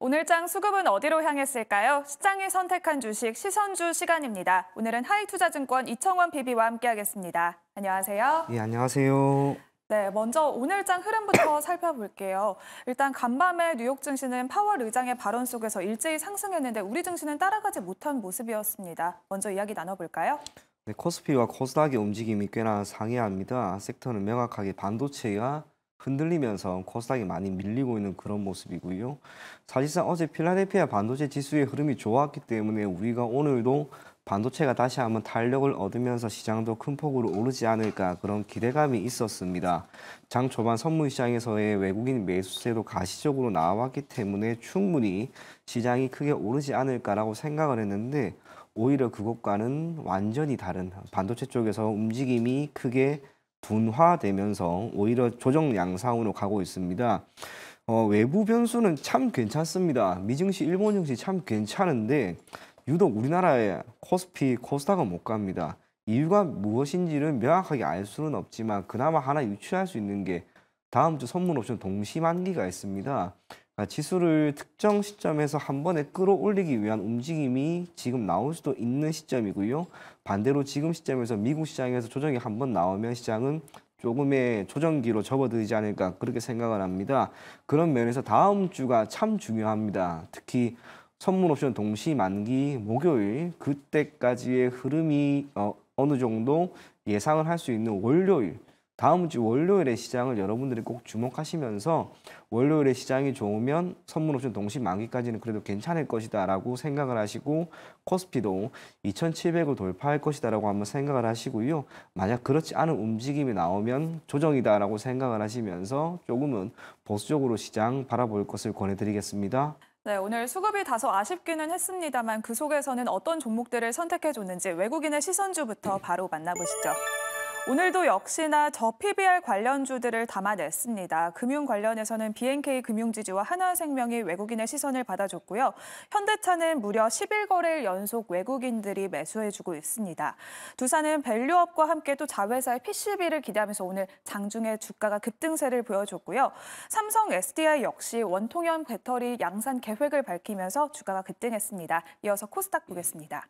오늘장 수급은 어디로 향했을까요? 시장이 선택한 주식 시선주 시간입니다. 오늘은 하이투자증권 이청원 PB와 함께하겠습니다. 안녕하세요. 예, 안녕하세요. 네, 먼저 오늘장 흐름부터 살펴볼게요. 일단 간밤에 뉴욕 증시는 파월 의장의 발언 속에서 일제히 상승했는데 우리 증시는 따라가지 못한 모습이었습니다. 먼저 이야기 나눠볼까요? 네, 코스피와 코스닥의 움직임이 꽤나 상이합니다. 섹터는 명확하게 반도체가 흔들리면서 코스닥이 많이 밀리고 있는 그런 모습이고요. 사실상 어제 필라델피아 반도체 지수의 흐름이 좋았기 때문에 우리가 오늘도 반도체가 다시 한번 탄력을 얻으면서 시장도 큰 폭으로 오르지 않을까 그런 기대감이 있었습니다. 장 초반 선물 시장에서의 외국인 매수세도 가시적으로 나왔기 때문에 충분히 시장이 크게 오르지 않을까라고 생각을 했는데 오히려 그것과는 완전히 다른 반도체 쪽에서 움직임이 크게 둔화되면서 오히려 조정 양상으로 가고 있습니다. 외부 변수는 참 괜찮습니다. 미증시, 일본 증시 참 괜찮은데 유독 우리나라의 코스피, 코스닥은 못 갑니다. 이유가 무엇인지를 명확하게 알 수는 없지만 그나마 하나 유추할 수 있는 게 다음 주 선물 옵션 동시 만기가 있습니다. 지수를 특정 시점에서 한 번에 끌어올리기 위한 움직임이 지금 나올 수도 있는 시점이고요. 반대로 지금 시점에서 미국 시장에서 조정이 한 번 나오면 시장은 조금의 조정기로 접어들지 않을까 그렇게 생각을 합니다. 그런 면에서 다음 주가 참 중요합니다. 특히 선물 옵션 동시 만기 목요일 그때까지의 흐름이 어느 정도 예상을 할 수 있는 월요일 다음 주 월요일의 시장을 여러분들이 꼭 주목하시면서 월요일에 시장이 좋으면 선물 옵션 동시 만기까지는 그래도 괜찮을 것이다 라고 생각을 하시고 코스피도 2,700을 돌파할 것이다 라고 한번 생각을 하시고요. 만약 그렇지 않은 움직임이 나오면 조정이다 라고 생각을 하시면서 조금은 보수적으로 시장 바라볼 것을 권해드리겠습니다. 네, 오늘 수급이 다소 아쉽기는 했습니다만 그 속에서는 어떤 종목들을 선택해줬는지 외국인의 시선주부터 바로 만나보시죠. 오늘도 역시나 저PBR 관련주들을 담아냈습니다. 금융 관련해서는 BNK 금융지주와 하나생명이 외국인의 시선을 받아줬고요. 현대차는 무려 11거래일 연속 외국인들이 매수해주고 있습니다. 두산은 밸류업과 함께 또 자회사의 PCB를 기대하면서 오늘 장중에 주가가 급등세를 보여줬고요. 삼성 SDI 역시 원통형 배터리 양산 계획을 밝히면서 주가가 급등했습니다. 이어서 코스닥 보겠습니다.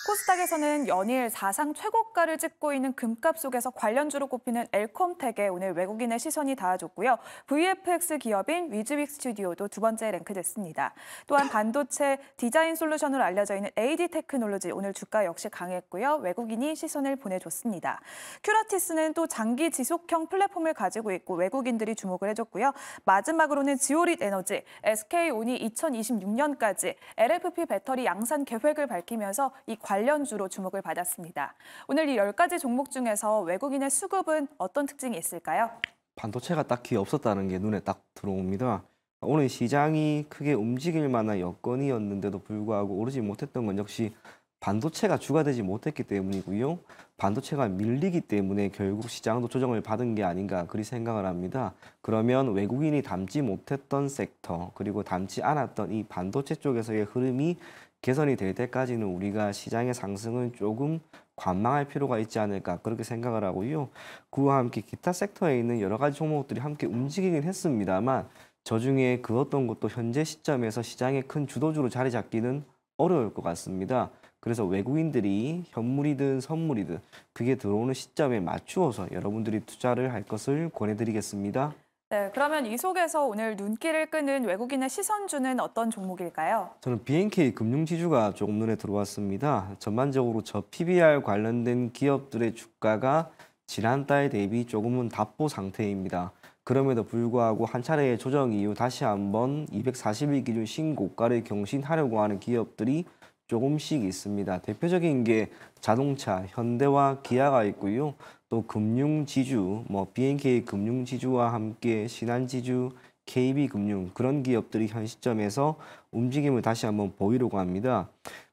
코스닥에서는 연일 사상 최고가를 찍고 있는 금값 속에서 관련주로 꼽히는 엘컴텍에 오늘 외국인의 시선이 닿아줬고요. VFX 기업인 위즈윅 스튜디오도 두 번째 랭크됐습니다. 또한 반도체 디자인 솔루션으로 알려져 있는 AD 테크놀로지 오늘 주가 역시 강했고요. 외국인이 시선을 보내줬습니다. 큐라티스는 또 장기 지속형 플랫폼을 가지고 있고 외국인들이 주목을 해줬고요. 마지막으로는 지오릿 에너지, SK온이 2026년까지 LFP 배터리 양산 계획을 밝히면서 이 관련주로 주목을 받았습니다. 오늘 이 10가지 종목 중에서 외국인의 수급은 어떤 특징이 있을까요? 반도체가 딱히 없었다는 게 눈에 딱 들어옵니다. 오늘 시장이 크게 움직일 만한 여건이었는데도 불구하고 오르지 못했던 건 역시 반도체가 주가 되지 못했기 때문이고요. 반도체가 밀리기 때문에 결국 시장도 조정을 받은 게 아닌가 그리 생각을 합니다. 그러면 외국인이 담지 못했던 섹터 그리고 담지 않았던 이 반도체 쪽에서의 흐름이 개선이 될 때까지는 우리가 시장의 상승을 조금 관망할 필요가 있지 않을까 그렇게 생각을 하고요. 그와 함께 기타 섹터에 있는 여러 가지 종목들이 함께 움직이긴 했습니다만 저 중에 그 어떤 것도 현재 시점에서 시장의 큰 주도주로 자리 잡기는 어려울 것 같습니다. 그래서 외국인들이 현물이든 선물이든 그게 들어오는 시점에 맞추어서 여러분들이 투자를 할 것을 권해드리겠습니다. 네, 그러면 이 속에서 오늘 눈길을 끄는 외국인의 시선주는 어떤 종목일까요? 저는 BNK 금융지주가 조금 눈에 들어왔습니다. 전반적으로 저 PBR 관련된 기업들의 주가가 지난달 대비 조금은 답보 상태입니다. 그럼에도 불구하고 한 차례의 조정 이후 다시 한번 240일 기준 신고가를 경신하려고 하는 기업들이 조금씩 있습니다. 대표적인 게 자동차, 현대와 기아가 있고요. 또 금융지주, BNK 금융지주와 함께 신한지주, KB금융 그런 기업들이 현 시점에서 움직임을 다시 한번 보이려고 합니다.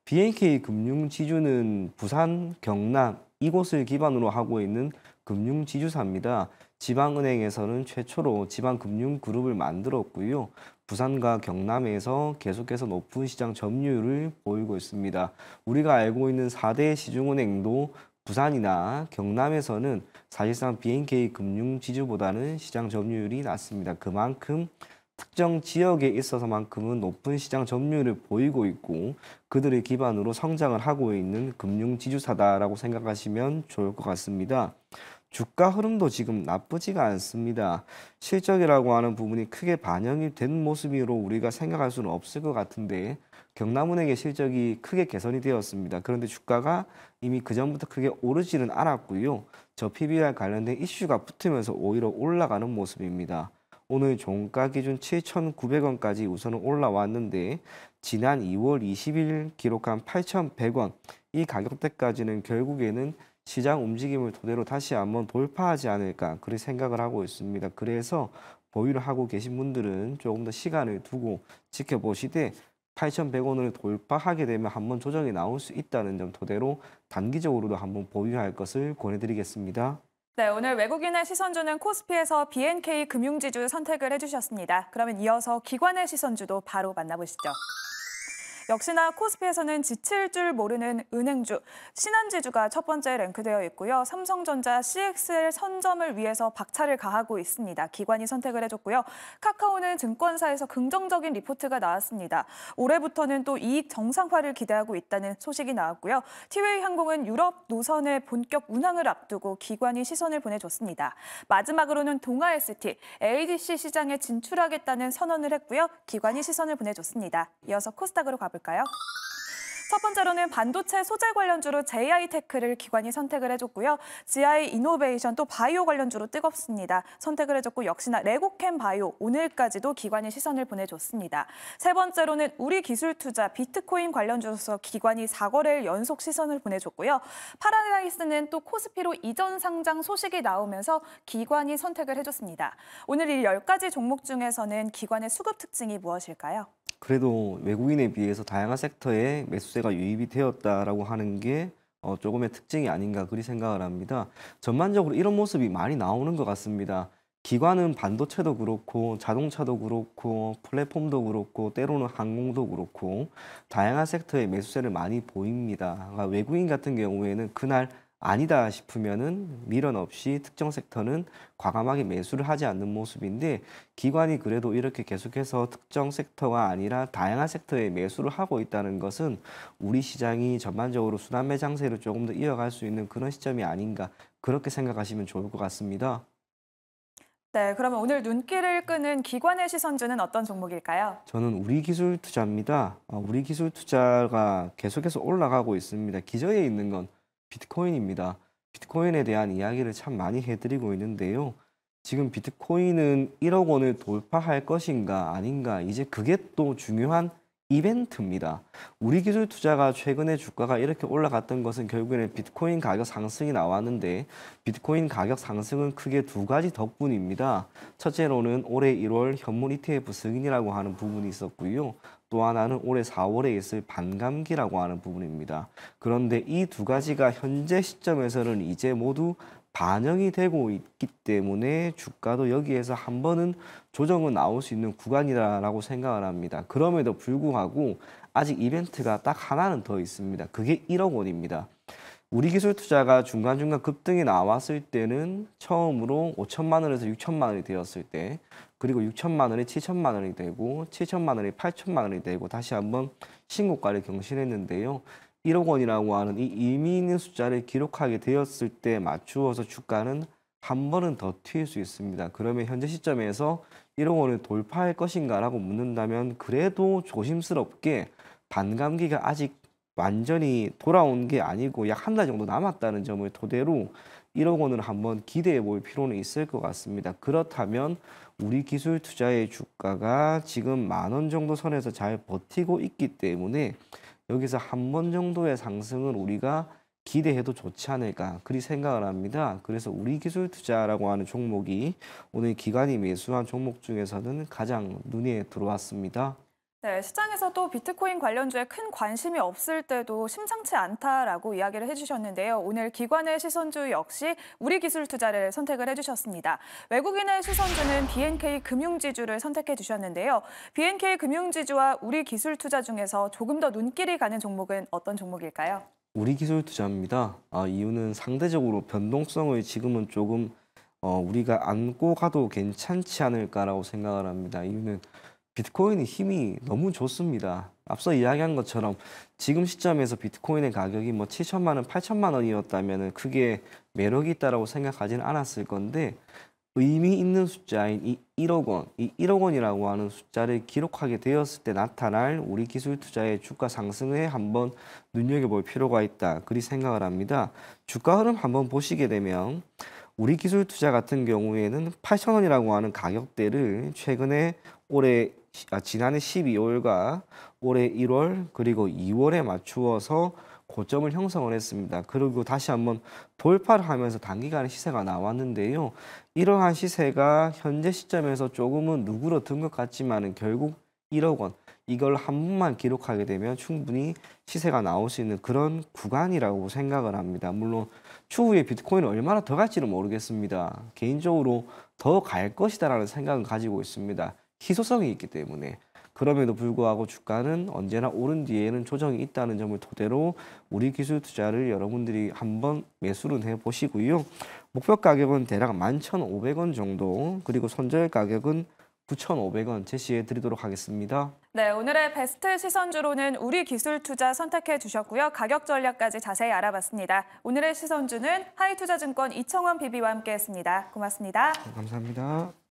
BNK 금융지주는 부산, 경남 이곳을 기반으로 하고 있는 금융지주사입니다. 지방은행에서는 최초로 지방금융그룹을 만들었고요. 부산과 경남에서 계속해서 높은 시장 점유율을 보이고 있습니다. 우리가 알고 있는 4대 시중은행도 부산이나 경남에서는 사실상 BNK 금융지주보다는 시장 점유율이 낮습니다. 그만큼 특정 지역에 있어서만큼은 높은 시장 점유율을 보이고 있고 그들을 기반으로 성장을 하고 있는 금융 지주사다라고 생각하시면 좋을 것 같습니다. 주가 흐름도 지금 나쁘지가 않습니다. 실적이라고 하는 부분이 크게 반영이 된 모습으로 우리가 생각할 수는 없을 것 같은데 경남은행의 실적이 크게 개선이 되었습니다. 그런데 주가가 이미 그전부터 크게 오르지는 않았고요. 저 PBR 관련된 이슈가 붙으면서 오히려 올라가는 모습입니다. 오늘 종가 기준 7,900원까지 우선은 올라왔는데 지난 2월 20일 기록한 8,100원 이 가격대까지는 결국에는 시장 움직임을 토대로 다시 한번 돌파하지 않을까 그렇게 생각을 하고 있습니다. 그래서 보유를 하고 계신 분들은 조금 더 시간을 두고 지켜보시되 8,100원을 돌파하게 되면 한번 조정이 나올 수 있다는 점 토대로 단기적으로도 한번 보유할 것을 권해드리겠습니다. 네, 오늘 외국인의 시선주는 코스피에서 BNK 금융지주 선택을 해주셨습니다. 그러면 이어서 기관의 시선주도 바로 만나보시죠. 역시나 코스피에서는 지칠 줄 모르는 은행주, 신한지주가 첫 번째 랭크되어 있고요. 삼성전자 CXL 선점을 위해서 박차를 가하고 있습니다. 기관이 선택을 해줬고요. 카카오는 증권사에서 긍정적인 리포트가 나왔습니다. 올해부터는 또 이익 정상화를 기대하고 있다는 소식이 나왔고요. 티웨이 항공은 유럽 노선의 본격 운항을 앞두고 기관이 시선을 보내줬습니다. 마지막으로는 동아ST, ADC 시장에 진출하겠다는 선언을 했고요. 기관이 시선을 보내줬습니다. 이어서 코스닥으로 가볼까요? 첫 번째로는 반도체 소재 관련주로 JI테크를 기관이 선택을 해줬고요. GI 이노베이션 또 바이오 관련주로 뜨겁습니다. 선택을 해줬고 역시나 레고캠 바이오 오늘까지도 기관이 시선을 보내줬습니다. 세 번째로는 우리기술투자 비트코인 관련주로서 기관이 4거래일 연속 시선을 보내줬고요. 파라다이스는 또 코스피로 이전 상장 소식이 나오면서 기관이 선택을 해줬습니다. 오늘 이 10가지 종목 중에서는 기관의 수급 특징이 무엇일까요? 그래도 외국인에 비해서 다양한 섹터에 매수세가 유입이 되었다라고 하는 게 조금의 특징이 아닌가 그리 생각을 합니다. 전반적으로 이런 모습이 많이 나오는 것 같습니다. 기관은 반도체도 그렇고 자동차도 그렇고 플랫폼도 그렇고 때로는 항공도 그렇고 다양한 섹터에 매수세를 많이 보입니다. 그러니까 외국인 같은 경우에는 그날 아니다 싶으면은 미련 없이 특정 섹터는 과감하게 매수를 하지 않는 모습인데 기관이 그래도 이렇게 계속해서 특정 섹터가 아니라 다양한 섹터에 매수를 하고 있다는 것은 우리 시장이 전반적으로 순환매 장세를 조금 더 이어갈 수 있는 그런 시점이 아닌가 그렇게 생각하시면 좋을 것 같습니다. 네, 그러면 오늘 눈길을 끄는 기관의 시선주는 어떤 종목일까요? 저는 우리기술투자입니다. 우리기술투자가 계속해서 올라가고 있습니다. 기저에 있는 건 비트코인입니다. 비트코인에 대한 이야기를 참 많이 해드리고 있는데요. 지금 비트코인은 1억 원을 돌파할 것인가 아닌가 이제 그게 또 중요한 이벤트입니다. 우리기술투자가 최근에 주가가 이렇게 올라갔던 것은 결국에는 비트코인 가격 상승이 나왔는데 비트코인 가격 상승은 크게 두 가지 덕분입니다. 첫째로는 올해 1월 현물 ETF 승인이라고 하는 부분이 있었고요. 또 하나는 올해 4월에 있을 반감기라고 하는 부분입니다. 그런데 이 두 가지가 현재 시점에서는 이제 모두 반영이 되고 있기 때문에 주가도 여기에서 한 번은 조정은 나올 수 있는 구간이다라고 생각을 합니다. 그럼에도 불구하고 아직 이벤트가 딱 하나는 더 있습니다. 그게 1억 원입니다. 우리기술투자가 중간중간 급등이 나왔을 때는 처음으로 5천만 원에서 6천만 원이 되었을 때 그리고 6천만 원이 7천만 원이 되고 7천만 원이 8천만 원이 되고 다시 한번 신고가를 경신했는데요. 1억 원이라고 하는 이 의미 있는 숫자를 기록하게 되었을 때 맞추어서 주가는 한 번은 더 튈 수 있습니다. 그러면 현재 시점에서 1억 원을 돌파할 것인가라고 묻는다면 그래도 조심스럽게 반감기가 아직 완전히 돌아온 게 아니고 약 한 달 정도 남았다는 점을 토대로 1억 원을 한번 기대해 볼 필요는 있을 것 같습니다. 그렇다면 우리 기술 투자의 주가가 지금 10,000원 정도 선에서 잘 버티고 있기 때문에 여기서 한 번 정도의 상승을 우리가 기대해도 좋지 않을까 그리 생각을 합니다. 그래서 우리 기술 투자라고 하는 종목이 오늘 기관이 매수한 종목 중에서는 가장 눈에 들어왔습니다. 네, 시장에서도 비트코인 관련주에 큰 관심이 없을 때도 심상치 않다라고 이야기를 해주셨는데요. 오늘 기관의 시선주 역시 우리기술투자를 선택을 해주셨습니다. 외국인의 시선주는 BNK 금융지주를 선택해 주셨는데요. BNK 금융지주와 우리기술투자 중에서 조금 더 눈길이 가는 종목은 어떤 종목일까요? 우리 기술 투자입니다. 이유는 상대적으로 변동성을 지금은 조금 우리가 안고 가도 괜찮지 않을까라고 생각을 합니다. 이유는 비트코인의 힘이 너무 좋습니다. 앞서 이야기한 것처럼 지금 시점에서 비트코인의 가격이 뭐 7천만 원, 8천만 원이었다면 크게 매력이 있다라고 생각하지는 않았을 건데 의미 있는 숫자인 이 1억 원, 이 1억 원이라고 하는 숫자를 기록하게 되었을 때 나타날 우리 기술 투자의 주가 상승에 한번 눈여겨볼 필요가 있다. 그리 생각을 합니다. 주가 흐름 한번 보시게 되면 우리 기술 투자 같은 경우에는 8천 원이라고 하는 가격대를 최근에 지난해 12월과 올해 1월 그리고 2월에 맞추어서 고점을 형성을 했습니다. 그리고 다시 한번 돌파를 하면서 단기간에 시세가 나왔는데요. 이러한 시세가 현재 시점에서 조금은 누그러든 것 같지만은 결국 1억 원 이걸 한 번만 기록하게 되면 충분히 시세가 나올 수 있는 그런 구간이라고 생각을 합니다. 물론 추후에 비트코인은 얼마나 더 갈지는 모르겠습니다. 개인적으로 더 갈 것이다라는 생각은 가지고 있습니다. 희소성이 있기 때문에. 그럼에도 불구하고 주가는 언제나 오른 뒤에는 조정이 있다는 점을 토대로 우리 기술 투자를 여러분들이 한번 매수를 해보시고요. 목표 가격은 대략 11,500원 정도, 그리고 손절 가격은 9,500원 제시해 드리도록 하겠습니다. 네, 오늘의 베스트 시선주로는 우리 기술 투자 선택해 주셨고요. 가격 전략까지 자세히 알아봤습니다. 오늘의 시선주는 하이투자증권 이청원 BB와 함께했습니다. 고맙습니다. 감사합니다.